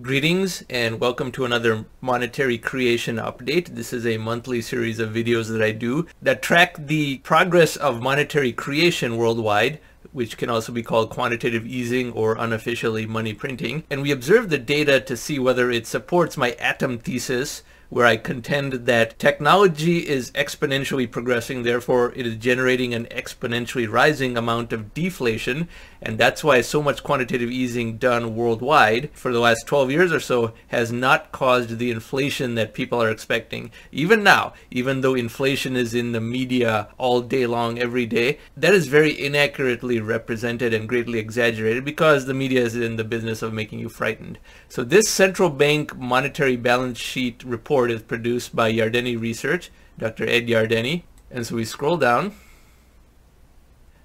Greetings and welcome to another monetary creation update. This is a monthly series of videos that I do that track the progress of monetary creation worldwide, which can also be called quantitative easing or unofficially money printing. And we observe the data to see whether it supports my atom thesis, where I contend that technology is exponentially progressing, therefore it is generating an exponentially rising amount of deflation, and that's why so much quantitative easing done worldwide for the last 12 years or so has not caused the inflation that people are expecting. Even now, even though inflation is in the media all day long, every day, that is very inaccurately represented and greatly exaggerated because the media is in the business of making you frightened. So this central bank monetary balance sheet report is produced by Yardeni Research, Dr. Ed Yardeni. And so we scroll down.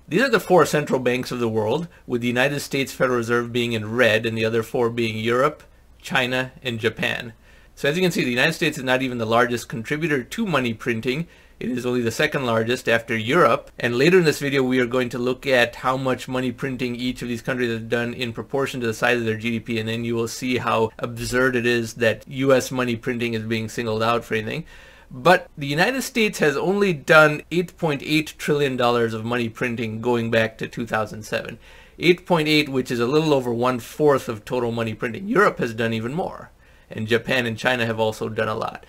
These are the four central banks of the world, with the United States Federal Reserve being in red and the other four being Europe, China, and Japan. So as you can see, the United States is not even the largest contributor to money printing. It is only the second largest after Europe. And later in this video, we are going to look at how much money printing each of these countries has done in proportion to the size of their GDP. And then you will see how absurd it is that US money printing is being singled out for anything. But the United States has only done $8.8 trillion of money printing going back to 2007. 8.8, which is a little over 1/4 of total money printing. Europe has done even more. And Japan and China have also done a lot.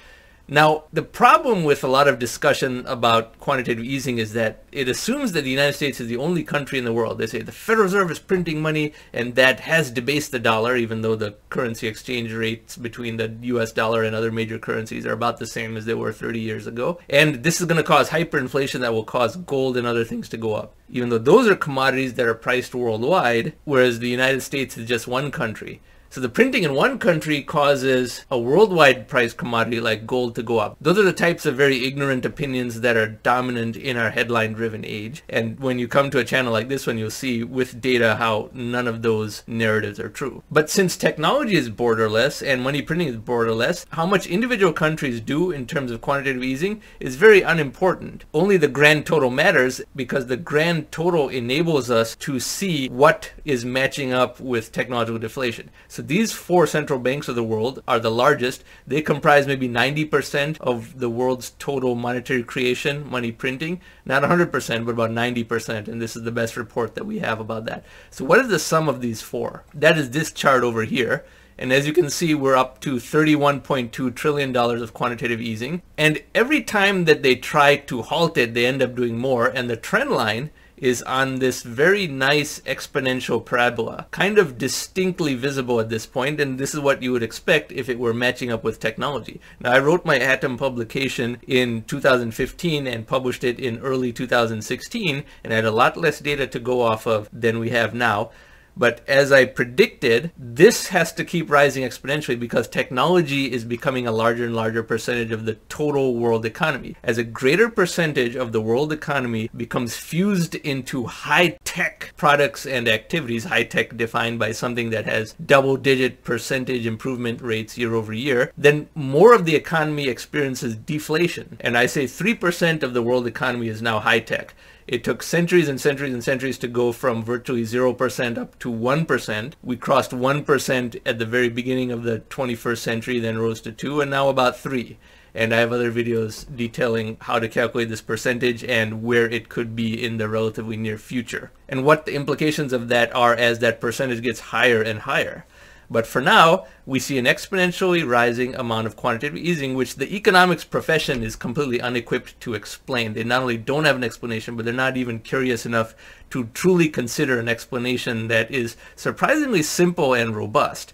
Now, the problem with a lot of discussion about quantitative easing is that it assumes that the United States is the only country in the world. They say the Federal Reserve is printing money and that has debased the dollar, even though the currency exchange rates between the US dollar and other major currencies are about the same as they were 30 years ago. And this is going to cause hyperinflation that will cause gold and other things to go up, even though those are commodities that are priced worldwide, whereas the United States is just one country. So the printing in one country causes a worldwide price commodity like gold to go up. Those are the types of very ignorant opinions that are dominant in our headline-driven age. And when you come to a channel like this one, you'll see with data how none of those narratives are true. But since technology is borderless and money printing is borderless, how much individual countries do in terms of quantitative easing is very unimportant. Only the grand total matters, because the grand total enables us to see what is matching up with technological deflation. So these four central banks of the world are the largest. They comprise maybe 90% of the world's total monetary creation, money printing. Not 100%, but about 90%. And this is the best report that we have about that. So what is the sum of these four? That is this chart over here. And as you can see, we're up to $31.2 trillion of quantitative easing. And every time that they try to halt it, they end up doing more. And the trend line is on this very nice exponential parabola, kind of distinctly visible at this point, and this is what you would expect if it were matching up with technology. Now, I wrote my Atom publication in 2015 and published it in early 2016, and I had a lot less data to go off of than we have now. But as I predicted, this has to keep rising exponentially because technology is becoming a larger and larger percentage of the total world economy. As a greater percentage of the world economy becomes fused into high-tech products and activities, high-tech defined by something that has double-digit percentage improvement rates year over year, then more of the economy experiences deflation. And I say 3% of the world economy is now high-tech. It took centuries and centuries and centuries to go from virtually 0% up to 1%. We crossed 1% at the very beginning of the 21st century, then rose to 2, and now about 3. And I have other videos detailing how to calculate this percentage and where it could be in the relatively near future, and what the implications of that are as that percentage gets higher and higher. But for now, we see an exponentially rising amount of quantitative easing, which the economics profession is completely unequipped to explain. They not only don't have an explanation, but they're not even curious enough to truly consider an explanation that is surprisingly simple and robust,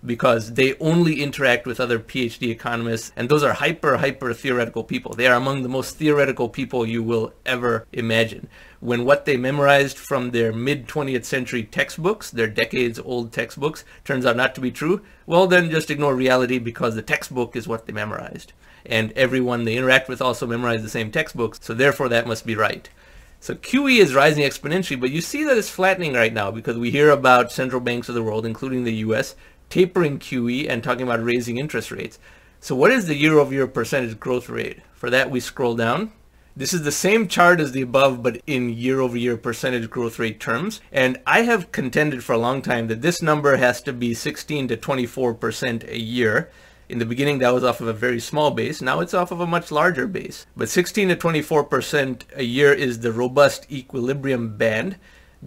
because they only interact with other PhD economists, and those are hyper theoretical people. They are among the most theoretical people you will ever imagine. When what they memorized from their mid-20th century textbooks, their decades-old textbooks, turns out not to be true, well, then just ignore reality, because the textbook is what they memorized. And everyone they interact with also memorized the same textbooks, so therefore that must be right. So QE is rising exponentially, but you see that it's flattening right now, because we hear about central banks of the world, including the US, tapering QE and talking about raising interest rates. So what is the year-over-year percentage growth rate? For that, we scroll down. This is the same chart as the above, but in year-over-year percentage growth rate terms. And I have contended for a long time that this number has to be 16 to 24% a year. In the beginning, that was off of a very small base. Now it's off of a much larger base. But 16 to 24% a year is the robust equilibrium band.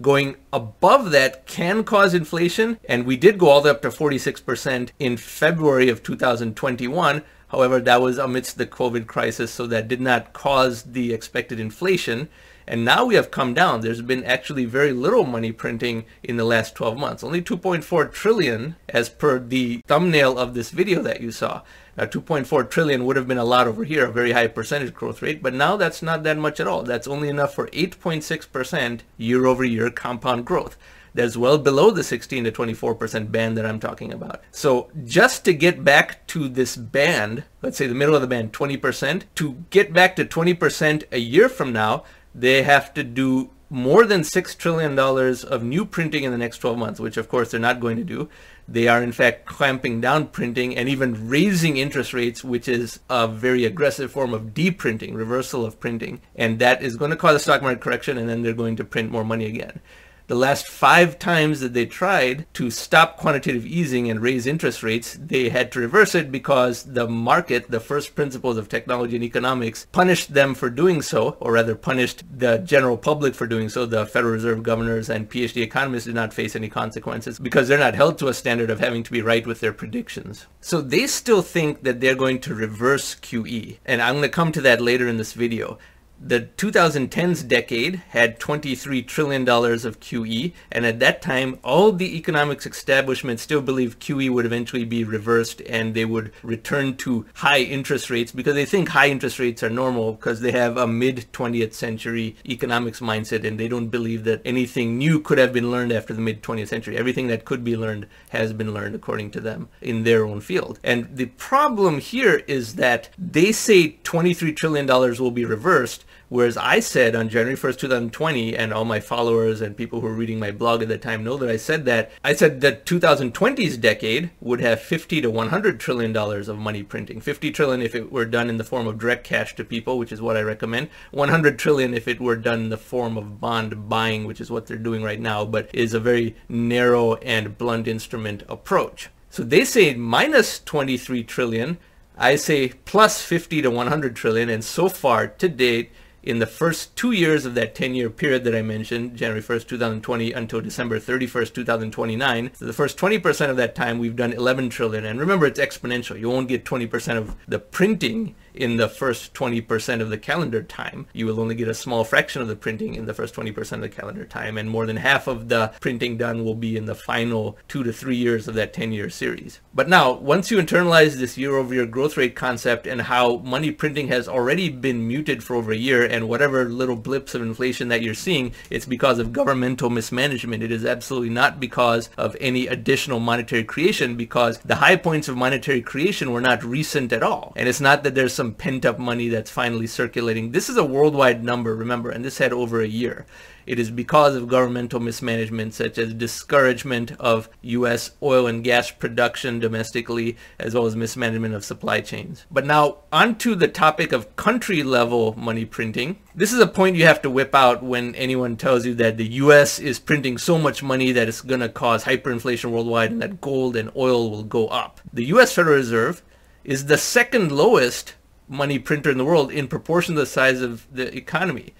Going above that can cause inflation, and we did go all the way up to 46% in February of 2021. However, that was amidst the COVID crisis, so that did not cause the expected inflation. And now we have come down. There's been actually very little money printing in the last 12 months. Only 2.4 trillion as per the thumbnail of this video that you saw. Now 2.4 trillion would have been a lot over here, a very high percentage growth rate, but now that's not that much at all. That's only enough for 8.6% year-over-year compound growth. That's well below the 16 to 24% band that I'm talking about. So just to get back to this band, let's say the middle of the band, 20%, to get back to 20% a year from now, they have to do more than $6 trillion of new printing in the next 12 months, which of course they're not going to do. They are in fact clamping down printing and even raising interest rates, which is a very aggressive form of de-printing, reversal of printing. And that is going to cause a stock market correction, and then they're going to print more money again. The last 5 times that they tried to stop quantitative easing and raise interest rates, they had to reverse it because the market, the first principles of technology and economics, punished them for doing so, or rather punished the general public for doing so. The Federal Reserve governors and PhD economists did not face any consequences because they're not held to a standard of having to be right with their predictions. So they still think that they're going to reverse QE, and I'm going to come to that later in this video. The 2010s decade had $23 trillion of QE, and at that time, all the economics establishment still believed QE would eventually be reversed and they would return to high interest rates because they think high interest rates are normal because they have a mid-20th century economics mindset and they don't believe that anything new could have been learned after the mid-20th century. Everything that could be learned has been learned according to them in their own field. And the problem here is that they say $23 trillion will be reversed, whereas I said on January 1st, 2020, and all my followers and people who were reading my blog at that time know that I said that the 2020s decade would have $50 to $100 trillion of money printing. 50 trillion if it were done in the form of direct cash to people, which is what I recommend. 100 trillion if it were done in the form of bond buying, which is what they're doing right now, but is a very narrow and blunt instrument approach. So they say minus 23 trillion. I say plus 50 to 100 trillion. And so far to date, in the first 2 years of that 10-year period that I mentioned, January 1st, 2020 until December 31st, 2029, so the first 20% of that time, we've done 11 trillion. And remember, it's exponential. You won't get 20% of the printing in the first 20% of the calendar time. You will only get a small fraction of the printing in the first 20% of the calendar time, and more than half of the printing done will be in the final 2 to 3 years of that 10-year series. But now, once you internalize this year-over-year growth rate concept and how money printing has already been muted for over a year, and whatever little blips of inflation that you're seeing, it's because of governmental mismanagement. It is absolutely not because of any additional monetary creation, because the high points of monetary creation were not recent at all. And it's not that there's some pent-up money that's finally circulating. This is a worldwide number, remember, and this had over a year. It is because of governmental mismanagement, such as discouragement of U.S. oil and gas production domestically, as well as mismanagement of supply chains. But now, onto the topic of country-level money printing. This is a point you have to whip out when anyone tells you that the U.S. is printing so much money that it's going to cause hyperinflation worldwide and that gold and oil will go up. The U.S. Federal Reserve is the second lowest money printer in the world in proportion to the size of the economy.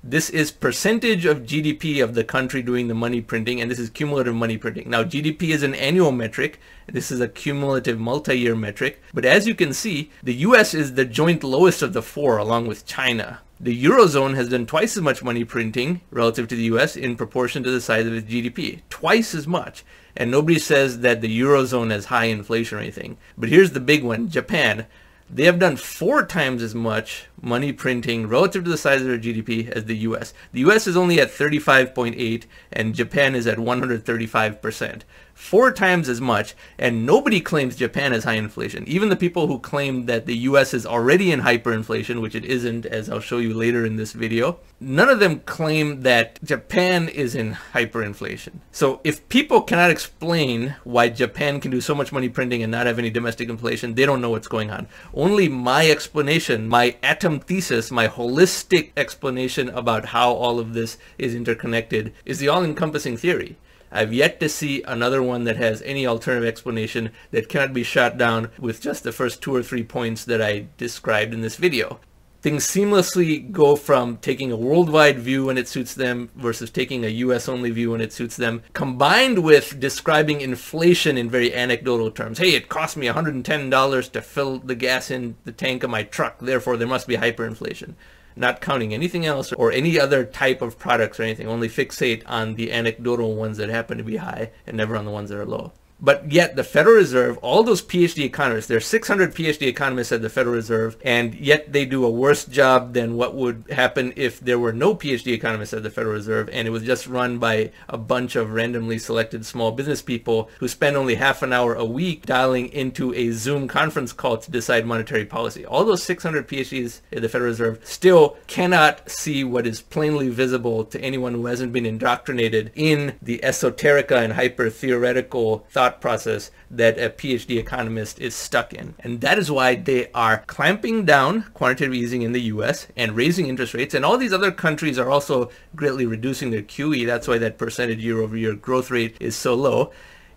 This is percentage of GDP of the country doing the money printing, and this is cumulative money printing. Now, GDP is an annual metric. This is a cumulative multi-year metric. But as you can see, the US is the joint lowest of the four, along with China. The Eurozone has done twice as much money printing relative to the US in proportion to the size of its GDP. Twice as much. And nobody says that the Eurozone has high inflation or anything. But here's the big one, Japan. They have done 4 times as much money printing relative to the size of their GDP as the US. The US is only at 35.8 and Japan is at 135%. 4 times as much, and nobody claims Japan has high inflation. Even the people who claim that the US is already in hyperinflation, which it isn't, as I'll show you later in this video, none of them claim that Japan is in hyperinflation. So if people cannot explain why Japan can do so much money printing and not have any domestic inflation, they don't know what's going on. Only my explanation, my atom thesis, my holistic explanation about how all of this is interconnected is the all-encompassing theory. I've yet to see another one that has any alternative explanation that cannot be shot down with just the first 2 or 3 points that I described in this video. Things seamlessly go from taking a worldwide view when it suits them versus taking a US-only view when it suits them, combined with describing inflation in very anecdotal terms. Hey, it cost me $110 to fill the gas in the tank of my truck, therefore there must be hyperinflation. Not counting anything else or any other type of products or anything, only fixate on the anecdotal ones that happen to be high and never on the ones that are low. But yet the Federal Reserve, all those PhD economists, there are 600 PhD economists at the Federal Reserve, and yet they do a worse job than what would happen if there were no PhD economists at the Federal Reserve and it was just run by a bunch of randomly selected small business people who spend only half an hour a week dialing into a Zoom conference call to decide monetary policy. All those 600 PhDs at the Federal Reserve still cannot see what is plainly visible to anyone who hasn't been indoctrinated in the esoterica and hyper-theoretical thought process that a PhD economist is stuck in. And that is why they are clamping down quantitative easing in the US and raising interest rates. And all these other countries are also greatly reducing their QE. That's why that percentage year-over-year growth rate is so low.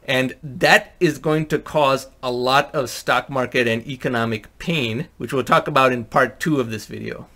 And that is going to cause a lot of stock market and economic pain, which we'll talk about in part 2 of this video.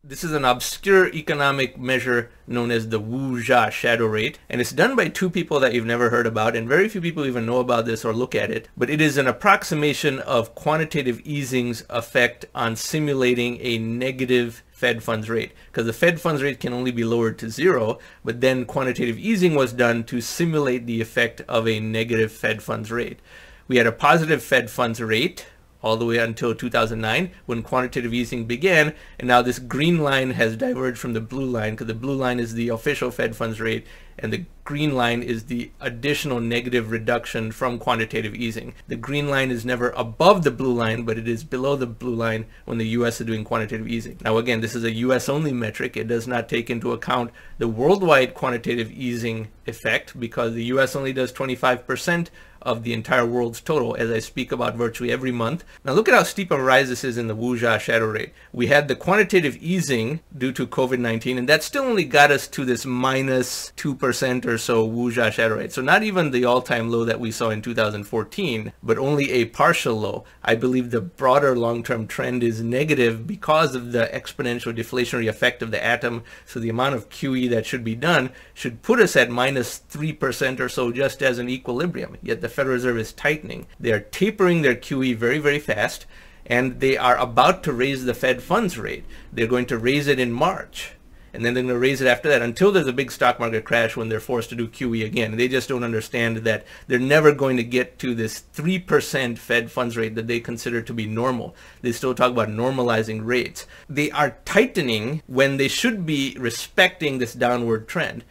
This is an obscure economic measure known as the Wuja shadow rate, and it's done by 2 people that you've never heard about, and very few people even know about this or look at it. But it is an approximation of quantitative easing's effect on simulating a negative Fed funds rate, because the Fed funds rate can only be lowered to 0, but then quantitative easing was done to simulate the effect of a negative Fed funds rate. We had a positive Fed funds rate all the way until 2009 when quantitative easing began, and now this green line has diverged from the blue line, because the blue line is the official Fed funds rate and the green line is the additional negative reduction from quantitative easing. The green line is never above the blue line, but it is below the blue line when the US is doing quantitative easing. Now again, this is a US only metric. It does not take into account the worldwide quantitative easing effect, because the US only does 25% of the entire world's total, as I speak about virtually every month. Now look at how steep a rise this is in the Wuja shadow rate. We had the quantitative easing due to COVID-19, and that still only got us to this minus 2% or so Wuja shadow rate. So not even the all-time low that we saw in 2014, but only a partial low. I believe the broader long-term trend is negative because of the exponential deflationary effect of the atom. So the amount of QE that should be done should put us at minus 3% or so just as an equilibrium. Yet the Federal Reserve is tightening. They are tapering their QE very, very fast, and they are about to raise the Fed funds rate. They're going to raise it in March, and then they're going to raise it after that until there's a big stock market crash when they're forced to do QE again. They just don't understand that they're never going to get to this 3% Fed funds rate that they consider to be normal. They still talk about normalizing rates. They are tightening when they should be respecting this downward trend.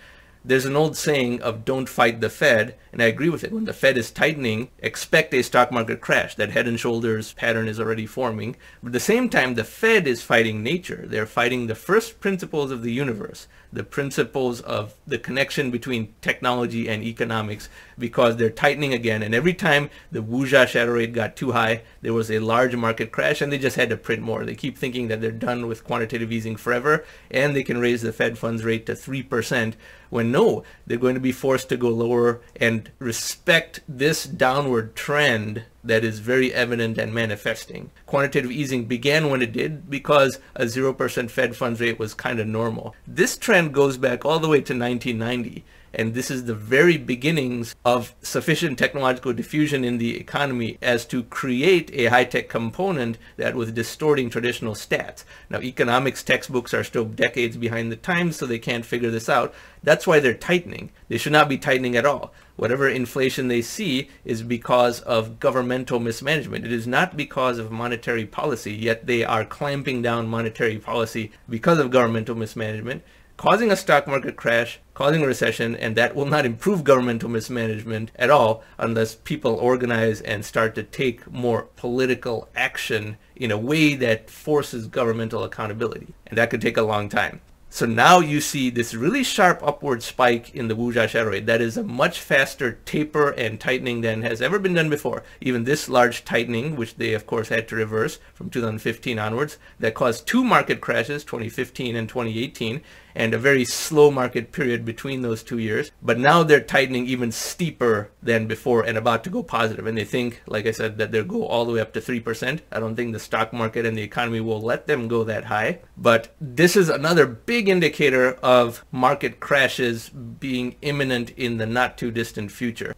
There's an old saying of don't fight the Fed, and I agree with it. When the Fed is tightening, expect a stock market crash. That head and shoulders pattern is already forming. But at the same time, the Fed is fighting nature. They're fighting the first principles of the universe, the principles of the connection between technology and economics, because they're tightening again. And every time the Wuja shadow rate got too high, there was a large market crash, and they just had to print more. They keep thinking that they're done with quantitative easing forever, and they can raise the Fed funds rate to 3%, when no, they're going to be forced to go lower and respect this downward trend that is very evident and manifesting. Quantitative easing began when it did because a 0% Fed funds rate was kind of normal. This trend goes back all the way to 1990. And this is the very beginnings of sufficient technological diffusion in the economy as to create a high-tech component that was distorting traditional stats. Now, economics textbooks are still decades behind the times, so they can't figure this out. That's why they're tightening. They should not be tightening at all. Whatever inflation they see is because of governmental mismanagement. It is not because of monetary policy, yet they are clamping down monetary policy because of governmental mismanagement. causing a stock market crash, causing a recession, and that will not improve governmental mismanagement at all unless people organize and start to take more political action in a way that forces governmental accountability. And that could take a long time. So now you see this really sharp upward spike in the Wuja shadow rate. That is a much faster taper and tightening than has ever been done before. Even this large tightening, which they of course had to reverse from 2015 onwards, that caused two market crashes, 2015 and 2018, and a very slow market period between those 2 years. But now they're tightening even steeper than before and about to go positive. And they think, like I said, that they'll go all the way up to 3%. I don't think the stock market and the economy will let them go that high. But this is another big indicator of market crashes being imminent in the not too distant future.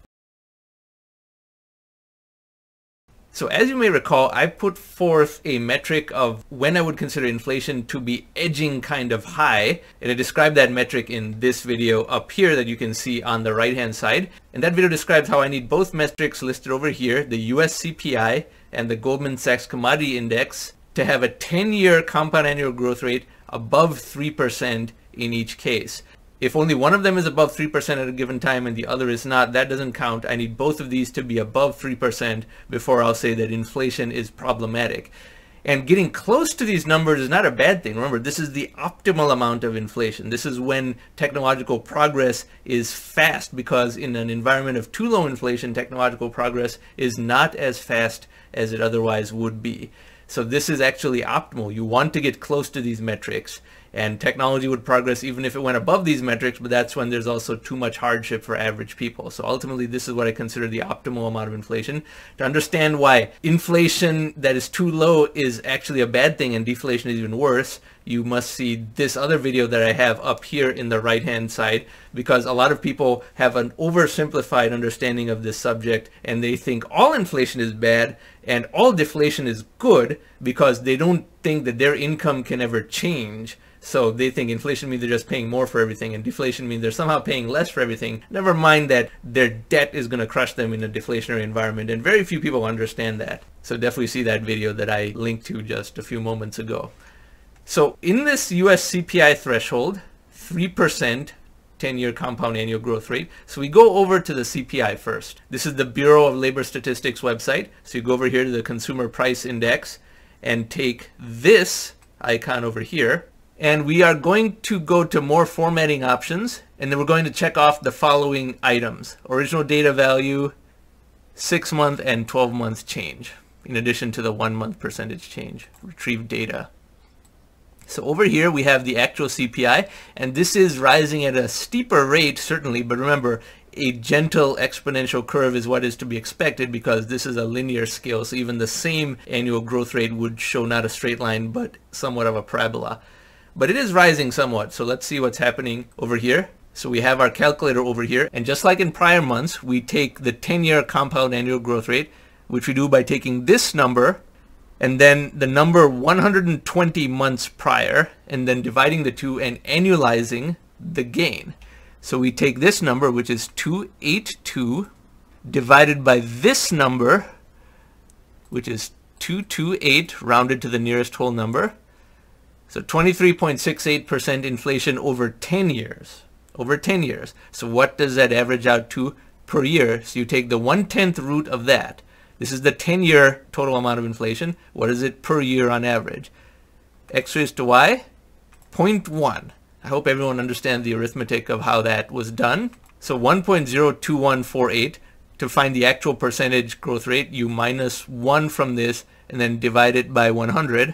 So as you may recall, I put forth a metric of when I would consider inflation to be edging kind of high, and I described that metric in this video up here that you can see on the right hand side. And that video describes how I need both metrics listed over here, the US CPI and the Goldman Sachs Commodity Index, to have a 10-year compound annual growth rate above 3% in each case. If only one of them is above 3% at a given time and the other is not, that doesn't count. I need both of these to be above 3% before I'll say that inflation is problematic. And getting close to these numbers is not a bad thing. Remember, this is the optimal amount of inflation. This is when technological progress is fast, because in an environment of too low inflation, technological progress is not as fast as it otherwise would be. So this is actually optimal. You want to get close to these metrics, and technology would progress even if it went above these metrics, but that's when there's also too much hardship for average people. So ultimately, this is what I consider the optimal amount of inflation. To understand why inflation that is too low is actually a bad thing and deflation is even worse, you must see this other video that I have up here in the right hand side, because a lot of people have an oversimplified understanding of this subject and they think all inflation is bad and all deflation is good because they don't think that their income can ever change. So they think inflation means they're just paying more for everything, and deflation means they're somehow paying less for everything. Never mind that their debt is going to crush them in a deflationary environment, and very few people understand that. So definitely see that video that I linked to just a few moments ago. So in this US CPI threshold, 3% 10-year compound annual growth rate. So we go over to the CPI first. This is the Bureau of Labor Statistics website. So you go over here to the Consumer Price Index and take this icon over here. And we are going to go to more formatting options, and then we're going to check off the following items: original data value, 6-month and 12-month change, in addition to the 1-month percentage change, retrieved data. So over here we have the actual CPI, and this is rising at a steeper rate, certainly, but remember, a gentle exponential curve is what is to be expected because this is a linear scale, so even the same annual growth rate would show not a straight line, but somewhat of a parabola. But it is rising somewhat, so let's see what's happening over here. So we have our calculator over here, and just like in prior months, we take the 10-year compound annual growth rate, which we do by taking this number, and then the number 120 months prior, and then dividing the two and annualizing the gain. So we take this number, which is 282, divided by this number, which is 228, rounded to the nearest whole number. So 23.68% inflation over 10 years. Over 10 years. So what does that average out to per year? So you take the 1/10 root of that. This is the 10-year total amount of inflation. What is it per year on average? X raised to y? 0.1. I hope everyone understands the arithmetic of how that was done. So 1.02148. To find the actual percentage growth rate, you minus 1 from this and then divide it by 100.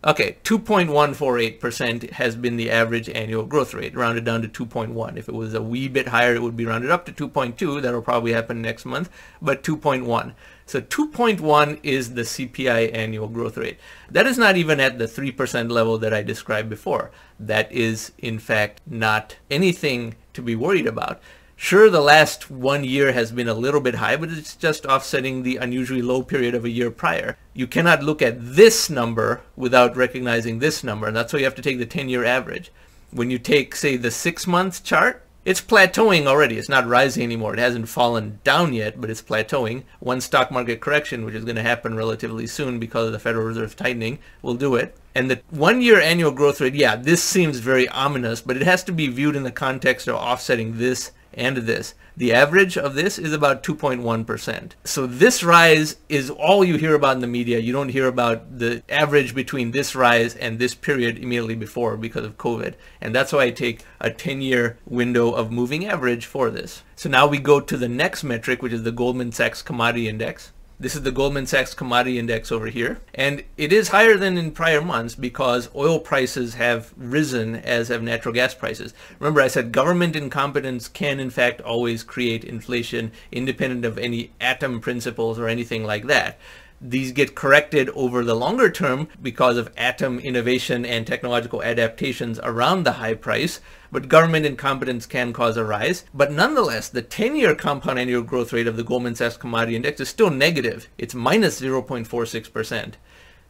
Okay, 2.148% has been the average annual growth rate, rounded down to 2.1. If it was a wee bit higher, it would be rounded up to 2.2. That'll probably happen next month, but 2.1. So 2.1 is the CPI annual growth rate. That is not even at the 3% level that I described before. That is, in fact, not anything to be worried about. Sure, the last 1 year has been a little bit high, but it's just offsetting the unusually low period of a year prior. You cannot look at this number without recognizing this number, and that's why you have to take the 10-year average. When you take, say, the 6-month chart, It's plateauing already. It's not rising anymore. It hasn't fallen down yet, but it's plateauing. One stock market correction, which is going to happen relatively soon because of the Federal Reserve tightening, will do it. And the 1-year annual growth rate, yeah, this seems very ominous, but it has to be viewed in the context of offsetting this and this. The average of this is about 2.1%. So this rise is all you hear about in the media. You don't hear about the average between this rise and this period immediately before because of COVID. And that's why I take a 10-year window of moving average for this. So now we go to the next metric, which is the Goldman Sachs Commodity Index. This is the Goldman Sachs Commodity Index over here. And it is higher than in prior months because oil prices have risen, as have natural gas prices. Remember, I said government incompetence can in fact always create inflation independent of any atom principles or anything like that. These get corrected over the longer term because of atom innovation and technological adaptations around the high price, but government incompetence can cause a rise. But nonetheless, the 10-year compound annual growth rate of the Goldman Sachs Commodity Index is still negative. It's minus 0.46%.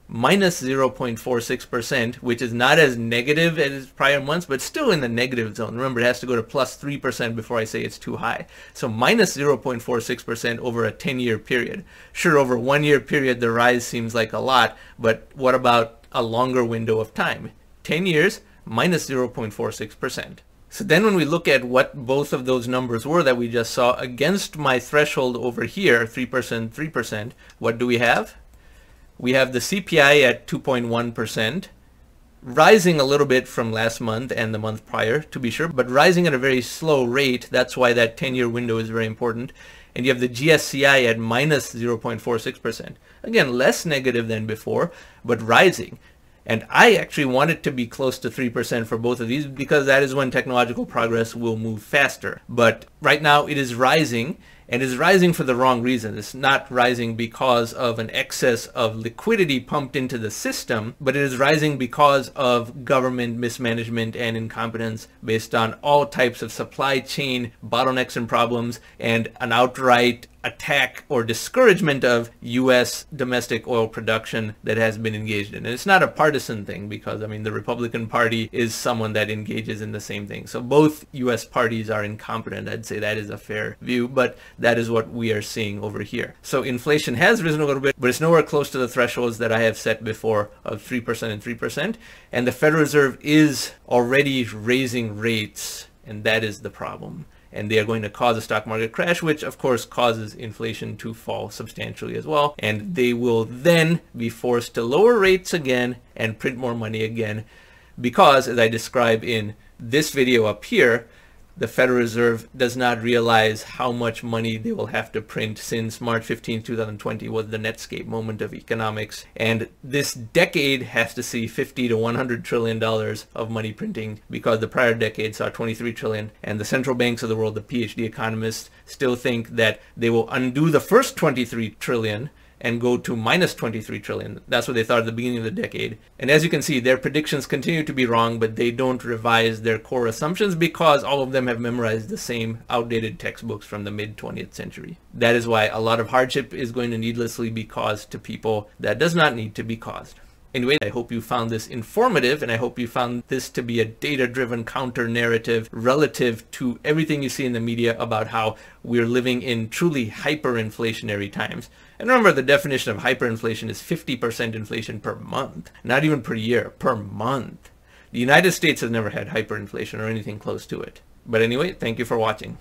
Minus 0.46%, which is not as negative as prior months, but still in the negative zone. Remember, it has to go to plus 3% before I say it's too high. So minus 0.46% over a 10-year period. Sure, over a 1-year period, the rise seems like a lot, but what about a longer window of time? 10 years, minus 0.46%. So then when we look at what both of those numbers were that we just saw against my threshold over here, 3%, 3%, what do we have? We have the CPI at 2.1%, rising a little bit from last month and the month prior, to be sure, but rising at a very slow rate. That's why that 10-year window is very important. And you have the GSCI at minus 0.46%. Again, less negative than before, but rising. And I actually want it to be close to 3% for both of these because that is when technological progress will move faster. But right now it is rising, and is rising for the wrong reason. It's not rising because of an excess of liquidity pumped into the system, but it is rising because of government mismanagement and incompetence based on all types of supply chain bottlenecks and problems and an outright attack or discouragement of U.S. domestic oil production that has been engaged in. And it's not a partisan thing because, I mean, the Republican Party is someone that engages in the same thing. So both U.S. parties are incompetent. I'd say that is a fair view, but that is what we are seeing over here. So inflation has risen a little bit, but it's nowhere close to the thresholds that I have set before of 3% and 3%. And the Federal Reserve is already raising rates, and that is the problem. And they are going to cause a stock market crash, which of course causes inflation to fall substantially as well. And they will then be forced to lower rates again and print more money again because, as I describe in this video up here, the Federal Reserve does not realize how much money they will have to print since March 15, 2020 was the Netscape moment of economics. And this decade has to see $50 to $100 trillion of money printing because the prior decade saw 23 trillion. And the central banks of the world, the PhD economists, still think that they will undo the first 23 trillion and go to minus 23 trillion. That's what they thought at the beginning of the decade. And as you can see, their predictions continue to be wrong, but they don't revise their core assumptions because all of them have memorized the same outdated textbooks from the mid-20th century. That is why a lot of hardship is going to needlessly be caused to people that does not need to be caused. Anyway, I hope you found this informative, and I hope you found this to be a data-driven counter-narrative relative to everything you see in the media about how we're living in truly hyperinflationary times. And remember, the definition of hyperinflation is 50% inflation per month, not even per year, per month. The United States has never had hyperinflation or anything close to it. But anyway, thank you for watching.